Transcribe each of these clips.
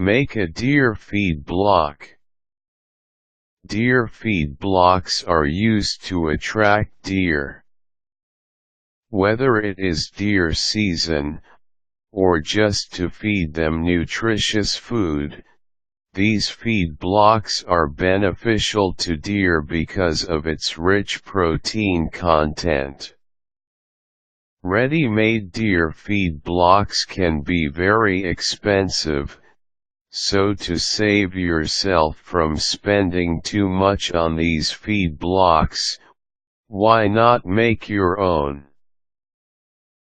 Make a deer feed block. Deer feed blocks are used to attract deer. Whether it is deer season, or just to feed them nutritious food, these feed blocks are beneficial to deer because of its rich protein content. Ready-made deer feed blocks can be very expensive, so to save yourself from spending too much on these feed blocks, why not make your own?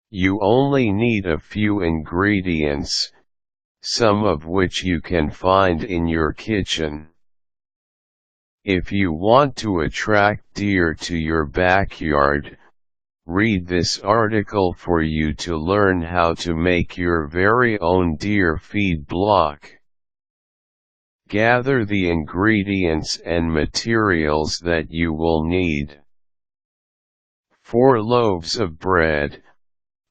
You only need a few ingredients, some of which you can find in your kitchen. If you want to attract deer to your backyard, read this article for you to learn how to make your very own deer feed block. Gather the ingredients and materials that you will need. 4 loaves of bread,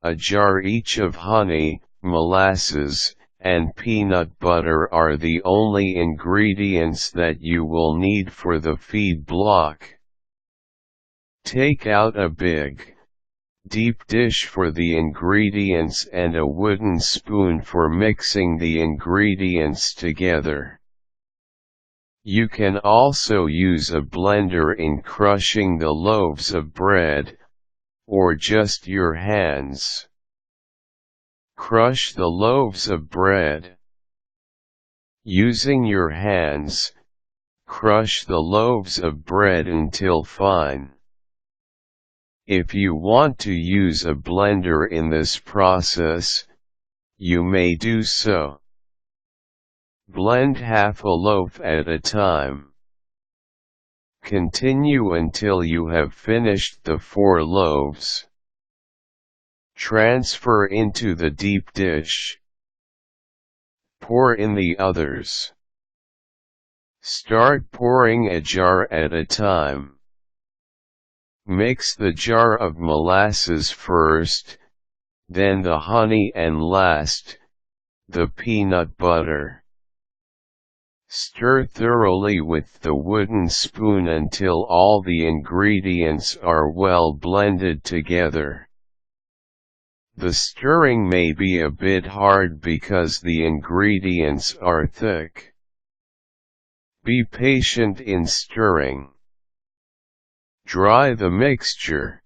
a jar each of honey, molasses, and peanut butter are the only ingredients that you will need for the feed block. Take out a big, deep dish for the ingredients and a wooden spoon for mixing the ingredients together. You can also use a blender in crushing the loaves of bread, or just your hands. Crush the loaves of bread. Using your hands, crush the loaves of bread until fine. If you want to use a blender in this process, you may do so. Blend half a loaf at a time. Continue until you have finished the 4 loaves. Transfer into the deep dish. Pour in the others. Start pouring a jar at a time. Mix the jar of molasses first, then the honey and last, the peanut butter. Stir thoroughly with the wooden spoon until all the ingredients are well blended together. The stirring may be a bit hard because the ingredients are thick. Be patient in stirring. Dry the mixture.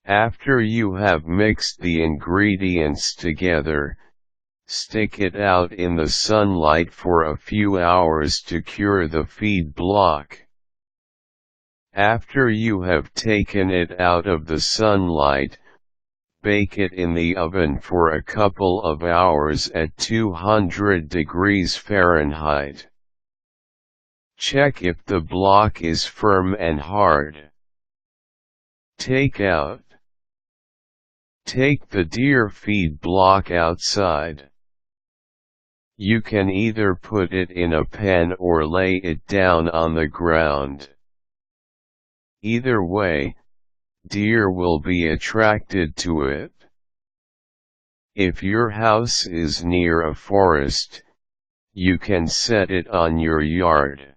After you have mixed the ingredients together, stick it out in the sunlight for a few hours to cure the feed block. After you have taken it out of the sunlight, bake it in the oven for a couple of hours at 200 degrees Fahrenheit. Check if the block is firm and hard. Take out. Take the deer feed block outside. You can either put it in a pan or lay it down on the ground. Either way, deer will be attracted to it. If your house is near a forest, you can set it on your yard.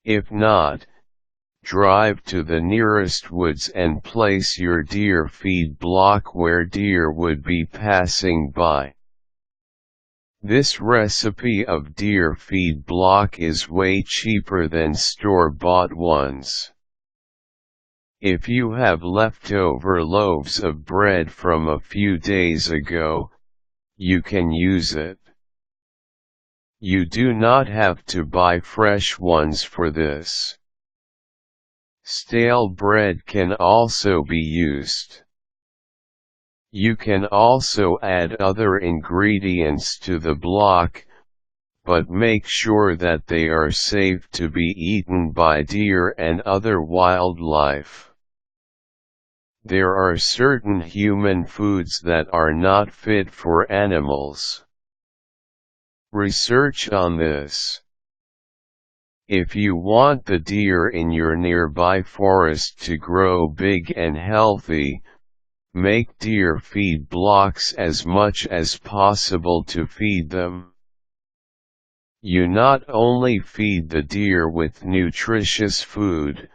If not, drive to the nearest woods and place your deer feed block where deer would be passing by. This recipe of deer feed block is way cheaper than store-bought ones. If you have leftover loaves of bread from a few days ago, you can use it. You do not have to buy fresh ones for this. Stale bread can also be used. You can also add other ingredients to the block, but make sure that they are safe to be eaten by deer and other wildlife. There are certain human foods that are not fit for animals. Research on this. If you want the deer in your nearby forest to grow big and healthy, Make deer feed blocks as much as possible to feed them. You not only feed the deer with nutritious food,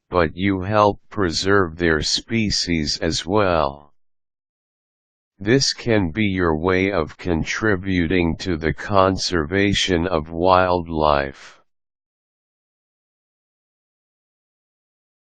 but you help preserve their species as well. This can be your way of contributing to the conservation of wildlife.